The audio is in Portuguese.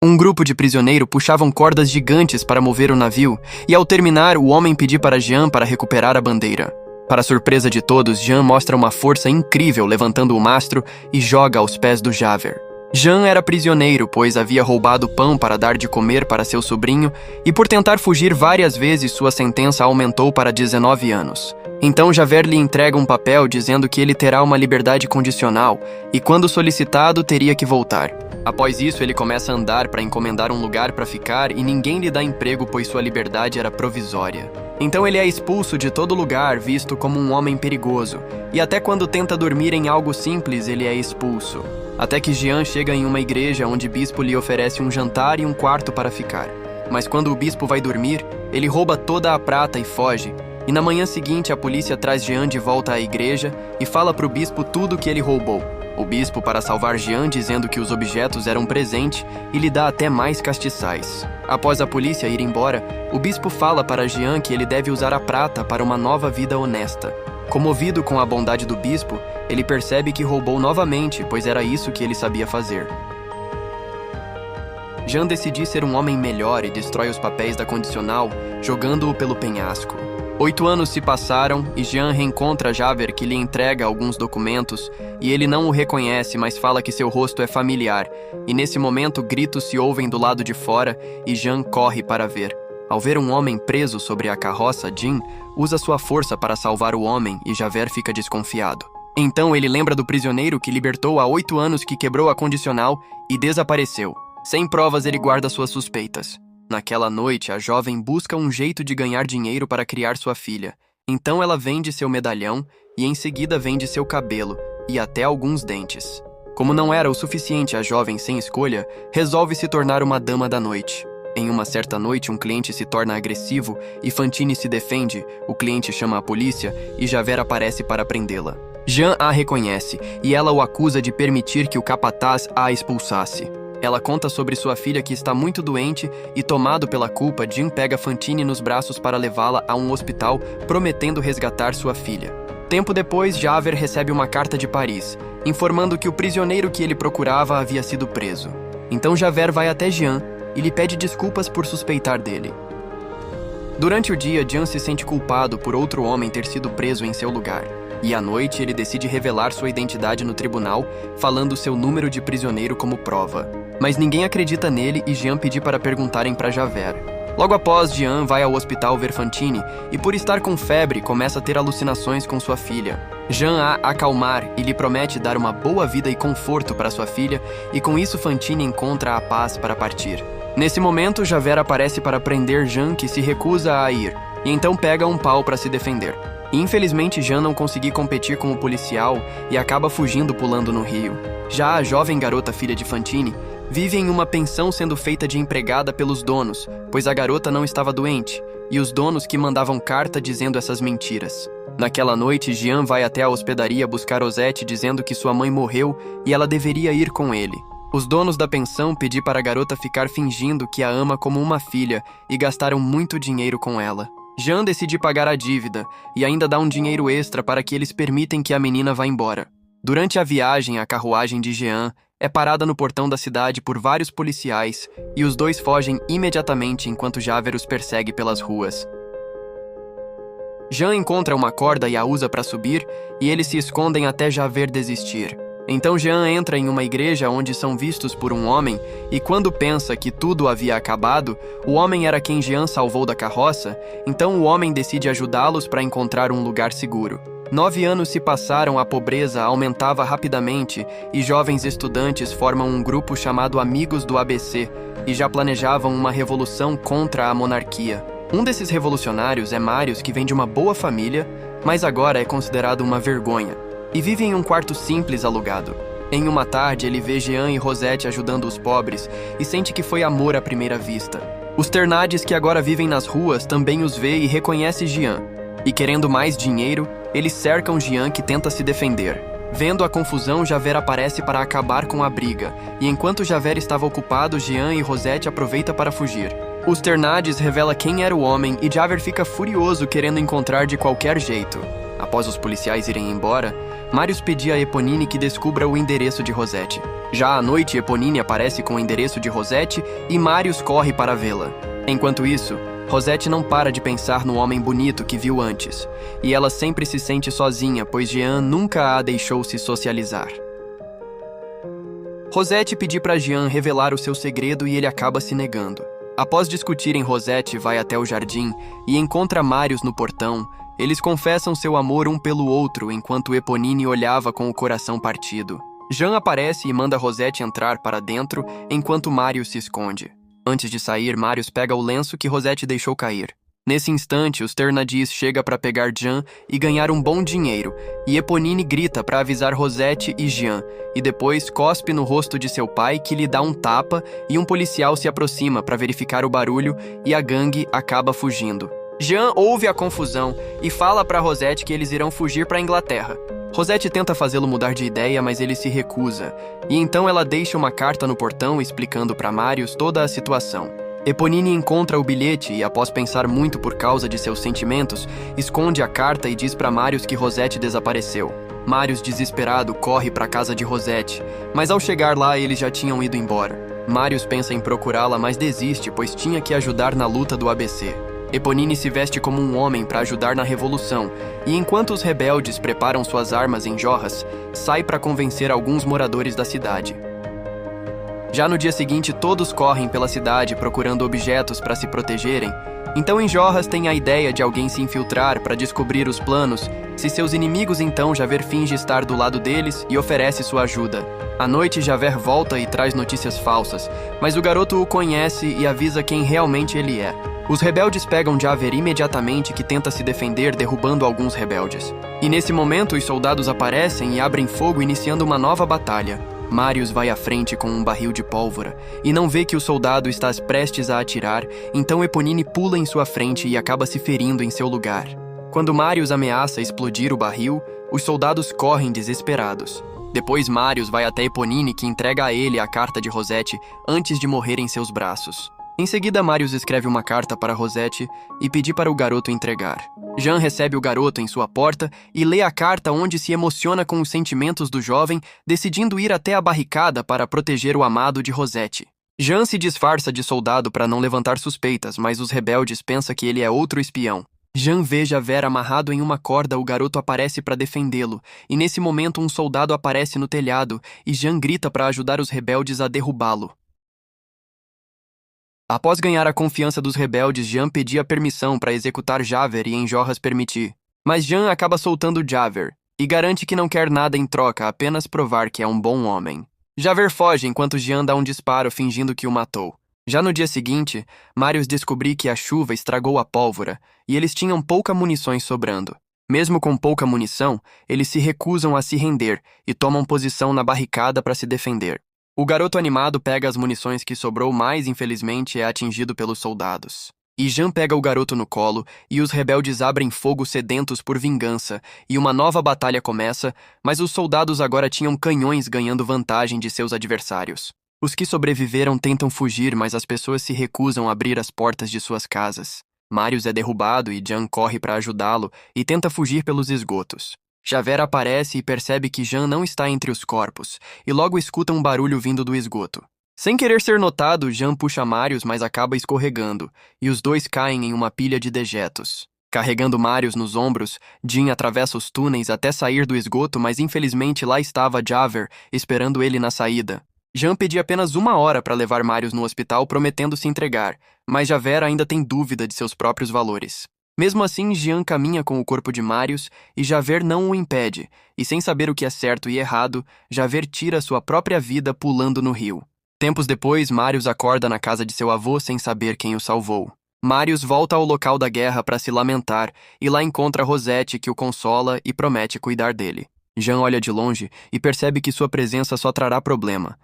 Um grupo de prisioneiros puxavam cordas gigantes para mover o navio, e ao terminar, o homem pediu para Jean para recuperar a bandeira. Para surpresa de todos, Jean mostra uma força incrível levantando o mastro e joga aos pés do Javert. Jean era prisioneiro, pois havia roubado pão para dar de comer para seu sobrinho, e por tentar fugir várias vezes, sua sentença aumentou para 19 anos. Então Javert lhe entrega um papel dizendo que ele terá uma liberdade condicional, e quando solicitado, teria que voltar. Após isso, ele começa a andar para encomendar um lugar para ficar e ninguém lhe dá emprego, pois sua liberdade era provisória. Então ele é expulso de todo lugar, visto como um homem perigoso, e até quando tenta dormir em algo simples, ele é expulso. Até que Jean chega em uma igreja onde o bispo lhe oferece um jantar e um quarto para ficar. Mas quando o bispo vai dormir, ele rouba toda a prata e foge. E na manhã seguinte, a polícia traz Jean de volta à igreja e fala para o bispo tudo o que ele roubou. O bispo, para salvar Jean, dizendo que os objetos eram presente, e lhe dá até mais castiçais. Após a polícia ir embora, o bispo fala para Jean que ele deve usar a prata para uma nova vida honesta. Comovido com a bondade do bispo, ele percebe que roubou novamente, pois era isso que ele sabia fazer. Jean decide ser um homem melhor e destrói os papéis da condicional, jogando-o pelo penhasco. 8 anos se passaram e Jean reencontra Javert, que lhe entrega alguns documentos, e ele não o reconhece, mas fala que seu rosto é familiar, e nesse momento gritos se ouvem do lado de fora e Jean corre para ver. Ao ver um homem preso sobre a carroça, Jean usa sua força para salvar o homem e Javert fica desconfiado. Então ele lembra do prisioneiro que libertou há 8 anos, que quebrou a condicional e desapareceu. Sem provas, ele guarda suas suspeitas. Naquela noite, a jovem busca um jeito de ganhar dinheiro para criar sua filha. Então ela vende seu medalhão e em seguida vende seu cabelo e até alguns dentes. Como não era o suficiente, a jovem, sem escolha, resolve se tornar uma dama da noite. Em uma certa noite, um cliente se torna agressivo e Fantine se defende, o cliente chama a polícia e Javert aparece para prendê-la. Jean a reconhece e ela o acusa de permitir que o capataz a expulsasse. Ela conta sobre sua filha que está muito doente e, tomado pela culpa, Jean pega Fantine nos braços para levá-la a um hospital, prometendo resgatar sua filha. Tempo depois, Javert recebe uma carta de Paris, informando que o prisioneiro que ele procurava havia sido preso. Então Javert vai até Jean e lhe pede desculpas por suspeitar dele. Durante o dia, Jean se sente culpado por outro homem ter sido preso em seu lugar. E à noite, ele decide revelar sua identidade no tribunal, falando seu número de prisioneiro como prova. Mas ninguém acredita nele e Jean pede para perguntarem para Javert. Logo após, Jean vai ao hospital ver Fantine e, por estar com febre, começa a ter alucinações com sua filha. Jean a acalmar e lhe promete dar uma boa vida e conforto para sua filha, e com isso Fantine encontra a paz para partir. Nesse momento, Javert aparece para prender Jean, que se recusa a ir, e então pega um pau para se defender. Infelizmente, Jean não conseguiu competir com o policial e acaba fugindo pulando no rio. Já a jovem garota filha de Fantine vive em uma pensão sendo feita de empregada pelos donos, pois a garota não estava doente, e os donos que mandavam carta dizendo essas mentiras. Naquela noite, Jean vai até a hospedaria buscar Osette dizendo que sua mãe morreu e ela deveria ir com ele. Os donos da pensão pedem para a garota ficar fingindo que a ama como uma filha e gastaram muito dinheiro com ela. Jean decide pagar a dívida e ainda dá um dinheiro extra para que eles permitem que a menina vá embora. Durante a viagem, a carruagem de Jean é parada no portão da cidade por vários policiais e os dois fogem imediatamente enquanto Javert os persegue pelas ruas. Jean encontra uma corda e a usa para subir e eles se escondem até Javert desistir. Então Jean entra em uma igreja onde são vistos por um homem e quando pensa que tudo havia acabado, o homem era quem Jean salvou da carroça, então o homem decide ajudá-los para encontrar um lugar seguro. 9 anos se passaram, a pobreza aumentava rapidamente e jovens estudantes formam um grupo chamado Amigos do ABC e já planejavam uma revolução contra a monarquia. Um desses revolucionários é Marius, que vem de uma boa família, mas agora é considerado uma vergonha, e vive em um quarto simples alugado. Em uma tarde, ele vê Jean e Rosette ajudando os pobres e sente que foi amor à primeira vista. Os Ternades, que agora vivem nas ruas, também os vê e reconhece Jean. E querendo mais dinheiro, eles cercam Jean, que tenta se defender. Vendo a confusão, Javert aparece para acabar com a briga, e enquanto Javert estava ocupado, Jean e Rosette aproveitam para fugir. Os Ternades revela quem era o homem e Javert fica furioso, querendo encontrar de qualquer jeito. Após os policiais irem embora, Marius pedia a Eponine que descubra o endereço de Rosette. Já à noite, Eponine aparece com o endereço de Rosette e Marius corre para vê-la. Enquanto isso, Rosette não para de pensar no homem bonito que viu antes, e ela sempre se sente sozinha, pois Jean nunca a deixou se socializar. Rosette pediu para Jean revelar o seu segredo e ele acaba se negando. Após discutirem, Rosette vai até o jardim e encontra Marius no portão. Eles confessam seu amor um pelo outro enquanto Eponine olhava com o coração partido. Jean aparece e manda Rosette entrar para dentro enquanto Marius se esconde. Antes de sair, Marius pega o lenço que Rosette deixou cair. Nesse instante, os Thénardier chega para pegar Jean e ganhar um bom dinheiro, e Eponine grita para avisar Rosette e Jean, e depois cospe no rosto de seu pai, que lhe dá um tapa, e um policial se aproxima para verificar o barulho e a gangue acaba fugindo. Jean ouve a confusão e fala para Rosette que eles irão fugir para a Inglaterra. Rosette tenta fazê-lo mudar de ideia, mas ele se recusa, e então ela deixa uma carta no portão explicando para Marius toda a situação. Eponine encontra o bilhete e, após pensar muito por causa de seus sentimentos, esconde a carta e diz para Marius que Rosette desapareceu. Marius, desesperado, corre para a casa de Rosette, mas ao chegar lá eles já tinham ido embora. Marius pensa em procurá-la, mas desiste, pois tinha que ajudar na luta do ABC. Eponine se veste como um homem para ajudar na revolução, e enquanto os rebeldes preparam suas armas em Jorras, sai para convencer alguns moradores da cidade. Já no dia seguinte, todos correm pela cidade procurando objetos para se protegerem. Então em Jorras tem a ideia de alguém se infiltrar para descobrir os planos. Se seus inimigos, então Javert finge estar do lado deles e oferece sua ajuda. À noite, Javert volta e traz notícias falsas, mas o garoto o conhece e avisa quem realmente ele é. Os rebeldes pegam Javert imediatamente, que tenta se defender derrubando alguns rebeldes. E nesse momento os soldados aparecem e abrem fogo, iniciando uma nova batalha. Marius vai à frente com um barril de pólvora e não vê que o soldado está prestes a atirar, então Eponine pula em sua frente e acaba se ferindo em seu lugar. Quando Marius ameaça explodir o barril, os soldados correm desesperados. Depois Marius vai até Eponine, que entrega a ele a carta de Rosette antes de morrer em seus braços. Em seguida, Marius escreve uma carta para Rosette e pede para o garoto entregar. Jean recebe o garoto em sua porta e lê a carta, onde se emociona com os sentimentos do jovem, decidindo ir até a barricada para proteger o amado de Rosette. Jean se disfarça de soldado para não levantar suspeitas, mas os rebeldes pensam que ele é outro espião. Jean vê Javert amarrado em uma corda, o garoto aparece para defendê-lo, e nesse momento um soldado aparece no telhado e Jean grita para ajudar os rebeldes a derrubá-lo. Após ganhar a confiança dos rebeldes, Jean pedia permissão para executar Javert e Enjolras permitir. Mas Jean acaba soltando Javert e garante que não quer nada em troca, apenas provar que é um bom homem. Javert foge enquanto Jean dá um disparo fingindo que o matou. Já no dia seguinte, Marius descobriu que a chuva estragou a pólvora e eles tinham pouca munições sobrando. Mesmo com pouca munição, eles se recusam a se render e tomam posição na barricada para se defender. O garoto animado pega as munições que sobrou, mas infelizmente é atingido pelos soldados. E Jean pega o garoto no colo e os rebeldes abrem fogo sedentos por vingança e uma nova batalha começa, mas os soldados agora tinham canhões ganhando vantagem de seus adversários. Os que sobreviveram tentam fugir, mas as pessoas se recusam a abrir as portas de suas casas. Marius é derrubado e Jean corre para ajudá-lo e tenta fugir pelos esgotos. Javert aparece e percebe que Jean não está entre os corpos, e logo escuta um barulho vindo do esgoto. Sem querer ser notado, Jean puxa Marius, mas acaba escorregando, e os dois caem em uma pilha de dejetos. Carregando Marius nos ombros, Jean atravessa os túneis até sair do esgoto, mas infelizmente lá estava Javert, esperando ele na saída. Jean pedia apenas 1 hora para levar Marius no hospital, prometendo se entregar, mas Javert ainda tem dúvida de seus próprios valores. Mesmo assim, Jean caminha com o corpo de Marius e Javert não o impede, e sem saber o que é certo e errado, Javert tira sua própria vida pulando no rio. Tempos depois, Marius acorda na casa de seu avô sem saber quem o salvou. Marius volta ao local da guerra para se lamentar, e lá encontra Rosette, que o consola e promete cuidar dele. Jean olha de longe e percebe que sua presença só trará problema,